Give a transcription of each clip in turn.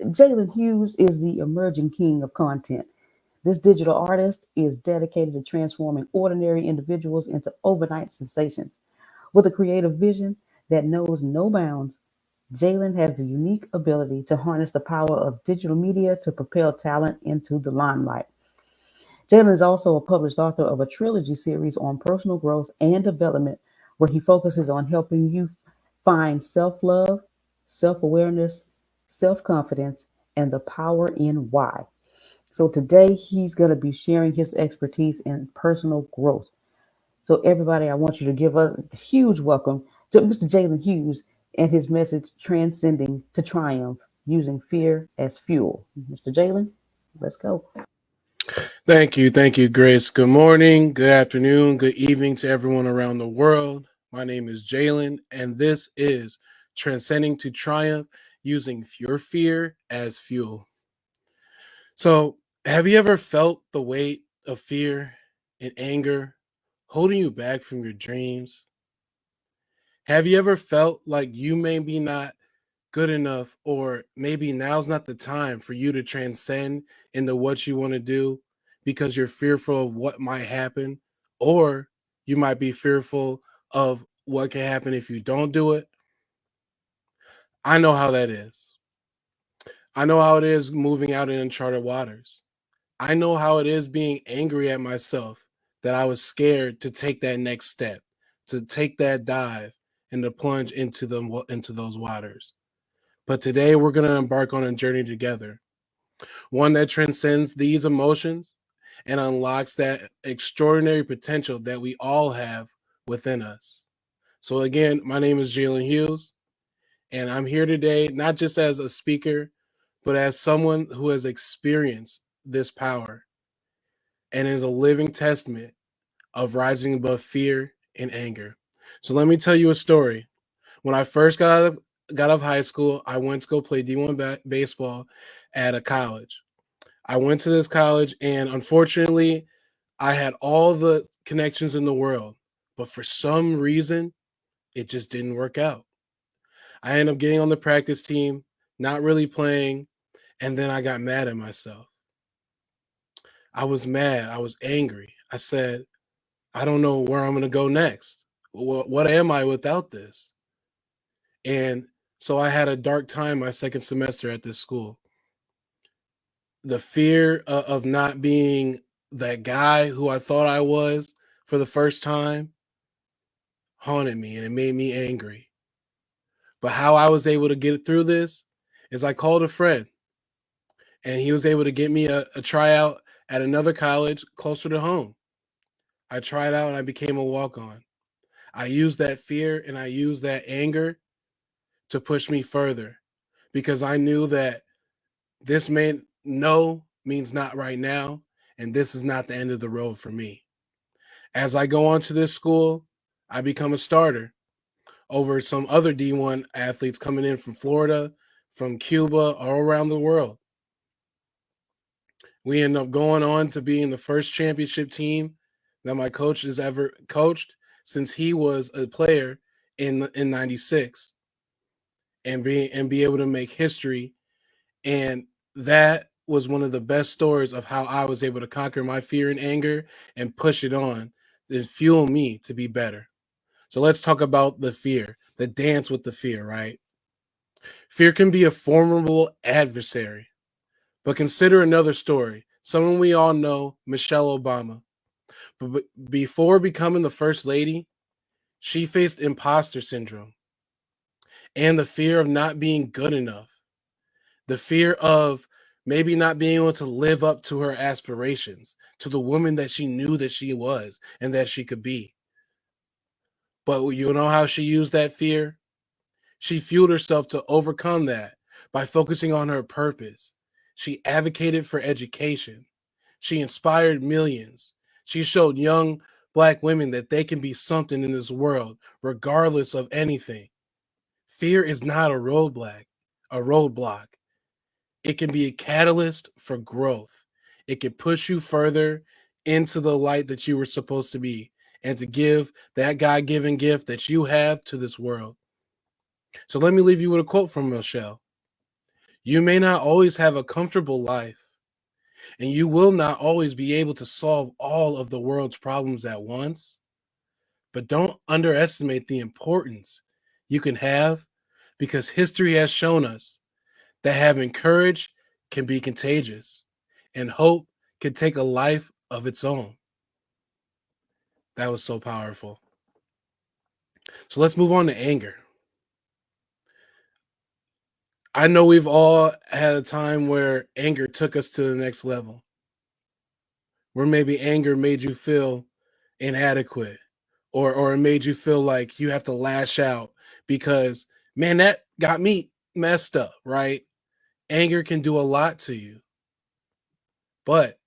Jalen Hughes is the emerging king of content. This digital artist is dedicated to transforming ordinary individuals into overnight sensations. With a creative vision that knows no bounds, Jalen has the unique ability to harness the power of digital media to propel talent into the limelight. Jalen is also a published author of a trilogy series on personal growth and development, where he focuses on helping you find self love, self awareness, self confidence, and the power in why. So today he's going to be sharing his expertise in personal growth. So everybody, I want you to give a huge welcome to Mr. Jalen Hughes and his message, Transcending to Triumph, using fear as fuel. Mr. Jalen, let's go. Thank you, Grace. Good morning, good afternoon, good evening to everyone around the world. My name is Jalen, and this is Transcending to Triumph, using your fear as fuel. So, have you ever felt the weight of fear and anger holding you back from your dreams? Have you ever felt like you may be not good enough, or maybe now's not the time for you to transcend into what you want to do because you're fearful of what might happen, or you might be fearful of what can happen if you don't do it? I know how that is. I know how it is moving out in uncharted waters. I know how it is being angry at myself that I was scared to take that next step, to take that dive and to plunge into those waters. But today we're going to embark on a journey together, one that transcends these emotions and unlocks that extraordinary potential that we all have within us. So again, my name is Jalen Hughes, and I'm here today not just as a speaker, but as someone who has experienced this power and is a living testament of rising above fear and anger. So let me tell you a story. When I first got out of high school, I went to go play D1 baseball at a college. I went to this college, and unfortunately, I had all the connections in the world, but for some reason, it just didn't work out. I ended up getting on the practice team, not really playing, and then I got mad at myself. I was mad. I was angry. I said, I don't know where I'm going to go next. What am I without this? And so I had a dark time my second semester at this school. The fear of not being that guy who I thought I was for the first time haunted me, and it made me angry. But how I was able to get through this is I called a friend, and he was able to get me a tryout at another college closer to home. I tried out and I became a walk-on. I used that fear and I used that anger to push me further, because I knew that this no means not right now, and this is not the end of the road for me. As I go on to this school, I become a starter over some other D1 athletes coming in from Florida, from Cuba, all around the world. We end up going on to being the first championship team that my coach has ever coached since he was a player in '96, and be able to make history. And that was one of the best stories of how I was able to conquer my fear and anger and push it on and fuel me to be better. So let's talk about the fear, the dance with the fear, right? Fear can be a formidable adversary, but consider another story. Someone we all know, Michelle Obama. But before becoming the first lady, she faced imposter syndrome and the fear of not being good enough, the fear of maybe not being able to live up to her aspirations, to the woman that she knew that she was and that she could be. But you know how she used that fear? She fueled herself to overcome that by focusing on her purpose. She advocated for education. She inspired millions. She showed young Black women that they can be something in this world, regardless of anything. Fear is not a roadblock. It can be a catalyst for growth. It can push you further into the light that you were supposed to be, and to give that God-given gift that you have to this world. So let me leave you with a quote from Michelle. You may not always have a comfortable life, and you will not always be able to solve all of the world's problems at once, but don't underestimate the importance you can have, because history has shown us that having courage can be contagious and hope can take a life of its own. That was so powerful. So let's move on to anger. I know we've all had a time where anger took us to the next level, where maybe anger made you feel inadequate, or it made you feel like you have to lash out because, man, that got me messed up, right? Anger can do a lot to you, but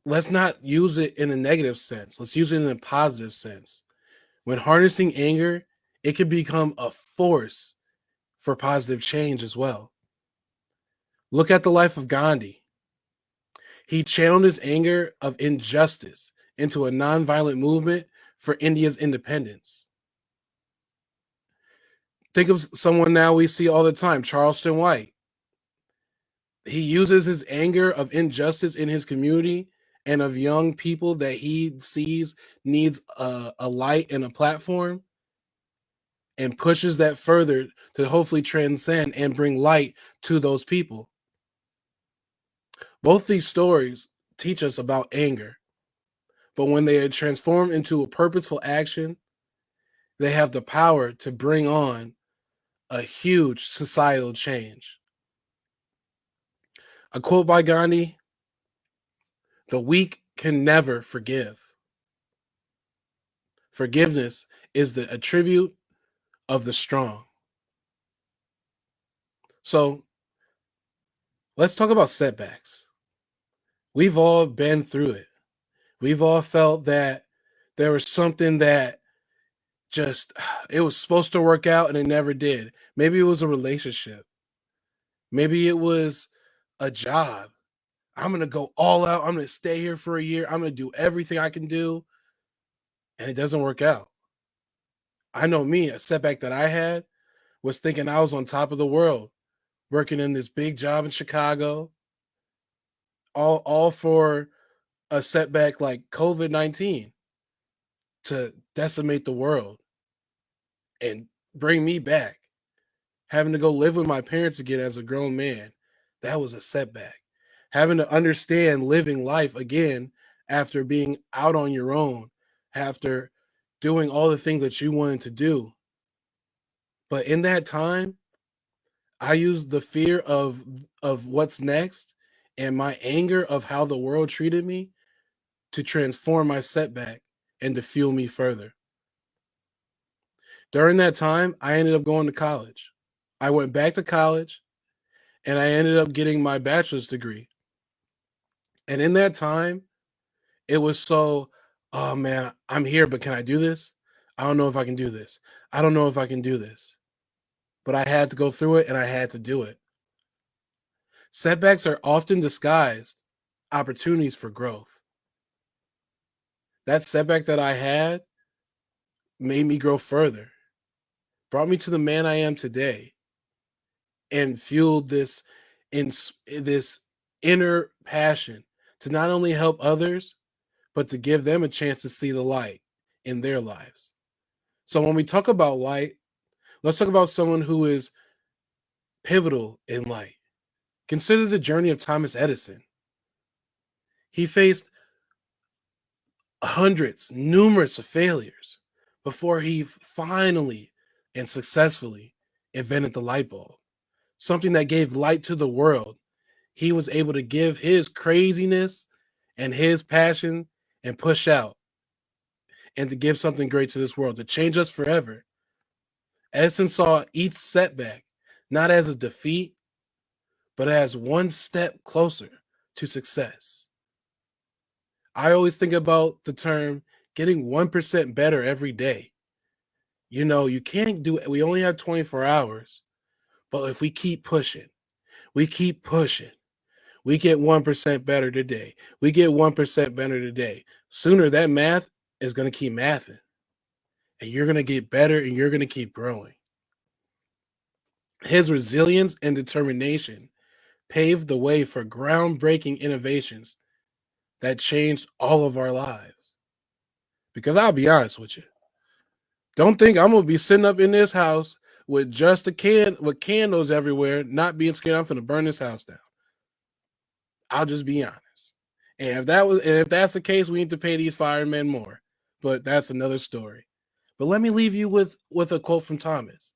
let's not use it in a negative sense. Let's use it in a positive sense. When harnessing anger, it can become a force for positive change as well. Look at the life of Gandhi. He channeled his anger of injustice into a nonviolent movement for India's independence. Think of someone now we see all the time, Charleston White. He uses his anger of injustice in his community and of young people that he sees needs a light and a platform, and pushes that further to hopefully transcend and bring light to those people. Both these stories teach us about anger, but when they are transformed into a purposeful action, they have the power to bring on a huge societal change. A quote by Gandhi: "The weak can never forgive. Forgiveness is the attribute of the strong." So let's talk about setbacks. We've all been through it. We've all felt that there was something that just it was supposed to work out and it never did. Maybe it was a relationship. Maybe it was a job. I'm going to go all out. I'm going to stay here for a year. I'm going to do everything I can do, and it doesn't work out. I know me, a setback that I had was thinking I was on top of the world, working in this big job in Chicago, all for a setback like COVID-19 to decimate the world and bring me back. Having to go live with my parents again as a grown man, that was a setback. Having to understand living life again after being out on your own, after doing all the things that you wanted to do. But in that time, I used the fear of what's next and my anger of how the world treated me to transform my setback and to fuel me further. During that time, I ended up going to college. I went back to college and I ended up getting my bachelor's degree. And in that time, it was so, oh man, I'm here, but can I do this? I don't know if I can do this. I don't know if I can do this. But I had to go through it and I had to do it. Setbacks are often disguised opportunities for growth. That setback that I had made me grow further, brought me to the man I am today, and fueled this inner passion to not only help others, but to give them a chance to see the light in their lives. So when we talk about light, let's talk about someone who is pivotal in light. Consider the journey of Thomas Edison. He faced numerous of failures before he finally and successfully invented the light bulb, something that gave light to the world. He was able to give his craziness and his passion and push out and to give something great to this world, to change us forever. Edison saw each setback not as a defeat, but as one step closer to success. I always think about the term getting 1% better every day. You know, you can't do it. We only have 24 hours, but if we keep pushing, we keep pushing, we get 1% better today. We get 1% better today. Sooner that math is going to keep mathing, and you're going to get better and you're going to keep growing. His resilience and determination paved the way for groundbreaking innovations that changed all of our lives. Because I'll be honest with you, don't think I'm gonna be sitting up in this house with just with candles everywhere, not being scared I'm gonna burn this house down. I'll just be honest. And if that's the case, we need to pay these firemen more. But that's another story. But let me leave you with a quote from Thomas.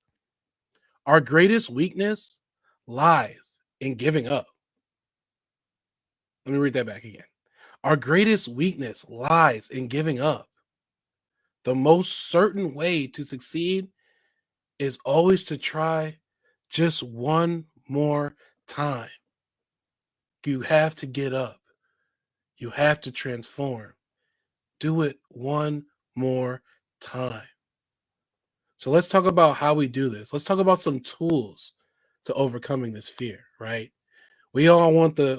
Our greatest weakness lies in giving up. Let me read that back again. Our greatest weakness lies in giving up. The most certain way to succeed is always to try just one more time. You have to get up. You have to transform. Do it one more time. So let's talk about how we do this. Let's talk about some tools to overcoming this fear, right? We all want the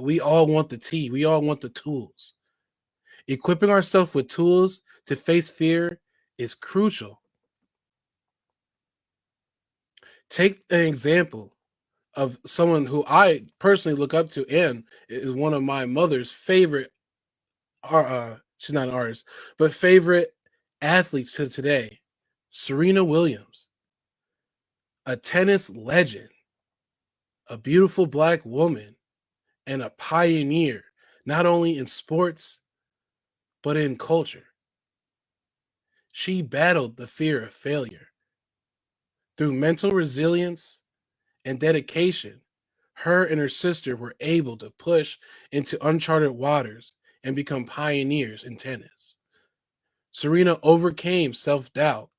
tea. We all want the tools. Equipping ourselves with tools to face fear is crucial. Take an example of someone who I personally look up to and is one of my mother's favorite she's not an artist, but favorite athletes to today, Serena Williams, a tennis legend, a beautiful Black woman, and a pioneer, not only in sports, but in culture. She battled the fear of failure. Through mental resilience and dedication, her and her sister were able to push into uncharted waters and become pioneers in tennis. Serena overcame self-doubt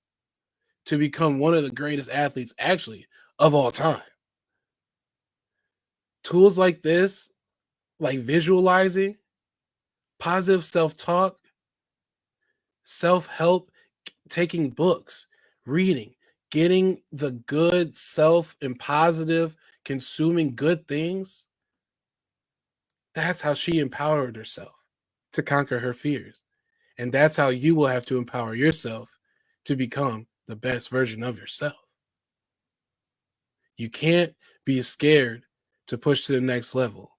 to become one of the greatest athletes, actually, of all time. Tools like this, like visualizing, positive self-talk, self-help, taking books, reading, getting the good self and positive, consuming good things, that's how she empowered herself to conquer her fears. And that's how you will have to empower yourself to become the best version of yourself. You can't be scared to push to the next level.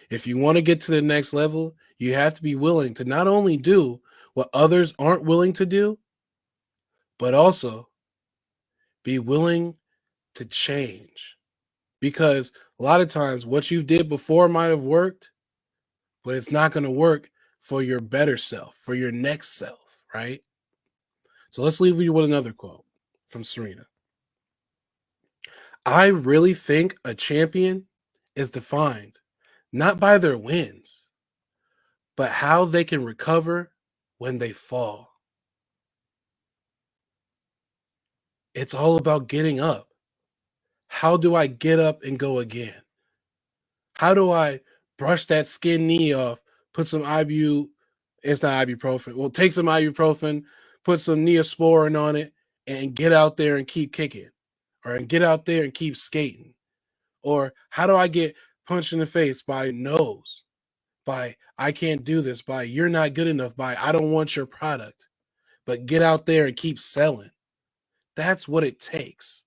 If you want to get to the next level, you have to be willing to not only do what others aren't willing to do, but also be willing to change. Because a lot of times what you did before might have worked, but it's not going to work for your better self, for your next self, right? So let's leave you with another quote from Serena. I really think a champion is defined not by their wins, but how they can recover when they fall. It's all about getting up. How do I get up and go again? How do I brush that skin knee off, put some it's not ibuprofen. Well, take some ibuprofen, put some Neosporin on it, and get out there and keep kicking. Or get out there and keep skating. Or how do I get punched in the face by no's, by I can't do this, by you're not good enough, by I don't want your product, but get out there and keep selling. That's what it takes.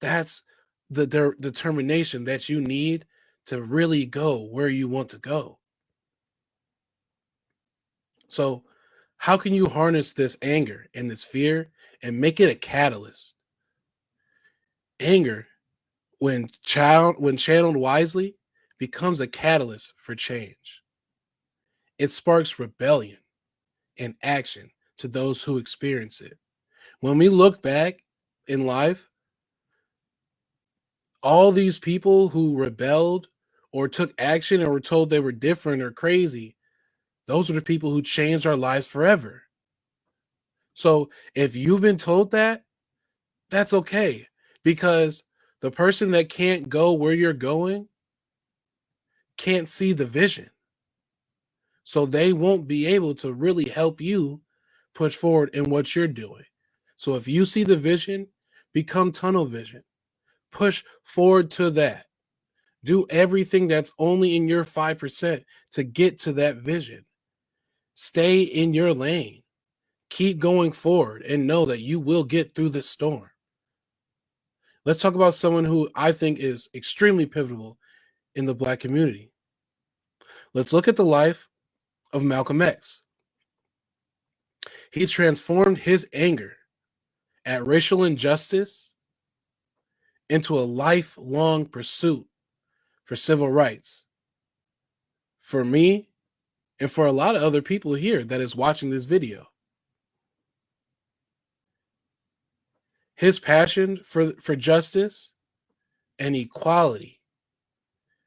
That's the determination that you need to really go where you want to go. So how can you harness this anger and this fear and make it a catalyst? Anger, when channeled wisely, becomes a catalyst for change. It sparks rebellion and action to those who experience it. When we look back in life, all these people who rebelled or took action or were told they were different or crazy, those are the people who changed our lives forever. So if you've been told that, that's okay, because the person that can't go where you're going can't see the vision. So they won't be able to really help you push forward in what you're doing. So if you see the vision, become tunnel vision. Push forward to that. Do everything that's only in your 5% to get to that vision. Stay in your lane. Keep going forward and know that you will get through the storm. Let's talk about someone who I think is extremely pivotal in the Black community. Let's look at the life of Malcolm X. He transformed his anger at racial injustice into a lifelong pursuit for civil rights. For me, and for a lot of other people here that is watching this video. His passion for justice and equality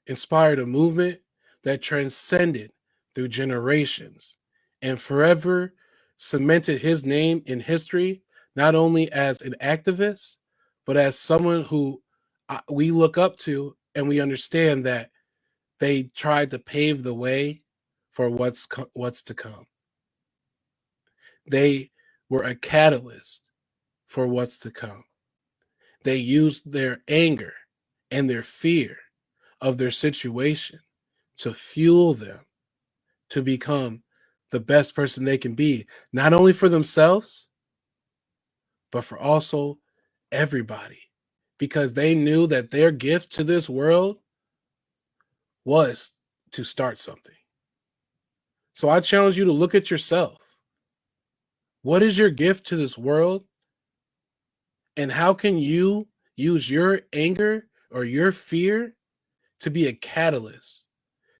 inspired a movement that transcended through generations and forever cemented his name in history, not only as an activist, but as someone who we look up to, and we understand that they tried to pave the way for what's to come. They were a catalyst for what's to come. They used their anger and their fear of their situation to fuel them to become the best person they can be, not only for themselves, but for also everybody, because they knew that their gift to this world was to start something. So I challenge you to look at yourself. What is your gift to this world? And how can you use your anger or your fear to be a catalyst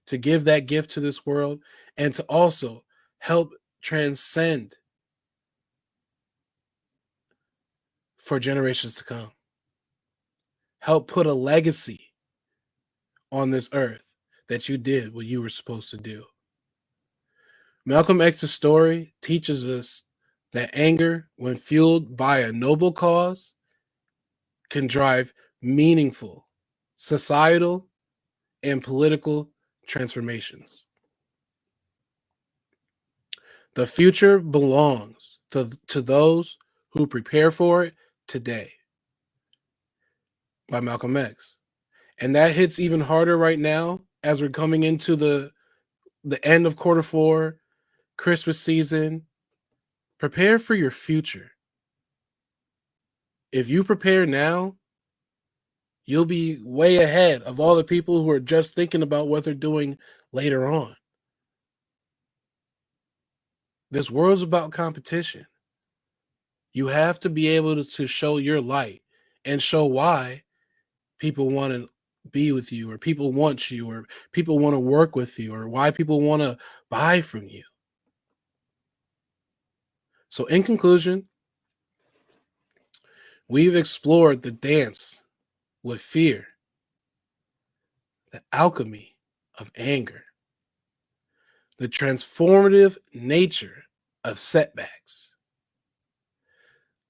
to give that gift to this world and to also help transcend for generations to come? Help put a legacy on this earth that you did what you were supposed to do. Malcolm X's story teaches us that anger, when fueled by a noble cause, can drive meaningful societal and political transformations. The future belongs to those who prepare for it today, by Malcolm X. And that hits even harder right now as we're coming into the end of quarter four, Christmas season. Prepare for your future. If you prepare now, you'll be way ahead of all the people who are just thinking about what they're doing later on. This world's about competition. You have to be able to show your light and show why people want to be with you, or people want you, or people want to work with you, or why people want to buy from you. So in conclusion, we've explored the dance with fear, the alchemy of anger, the transformative nature of setbacks.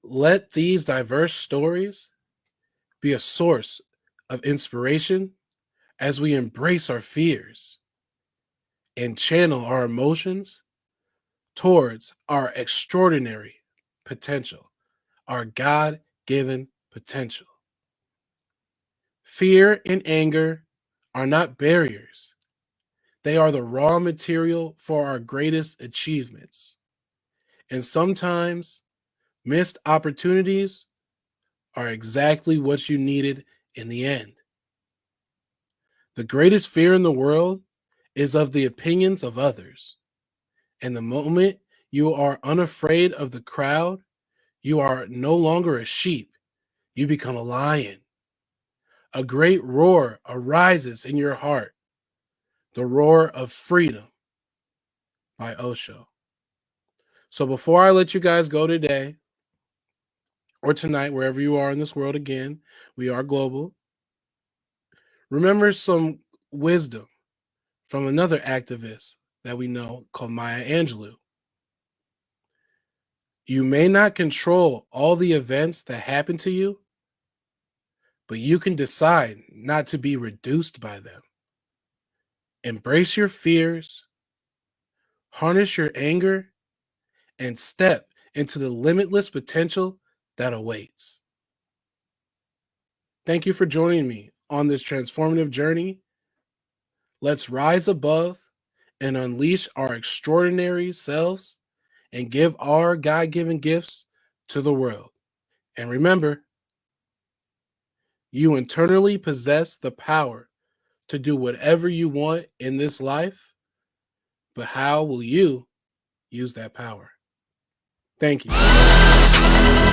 Let these diverse stories be a source of inspiration as we embrace our fears and channel our emotions towards our extraordinary potential, our God-given potential. Fear and anger are not barriers. They are the raw material for our greatest achievements. And sometimes missed opportunities are exactly what you needed in the end. The greatest fear in the world is of the opinions of others. And the moment you are unafraid of the crowd, you are no longer a sheep. You become a lion. A great roar arises in your heart, the roar of freedom by Osho. So before I let you guys go today, or tonight, wherever you are in this world, again, we are global. Remember some wisdom from another activist that we know called Maya Angelou. You may not control all the events that happen to you, but you can decide not to be reduced by them. Embrace your fears, harness your anger, and step into the limitless potential that awaits. Thank you for joining me on this transformative journey. Let's rise above and unleash our extraordinary selves and give our God-given gifts to the world. And remember, You internally possess the power to do whatever you want in this life, but how will you use that power? Thank you.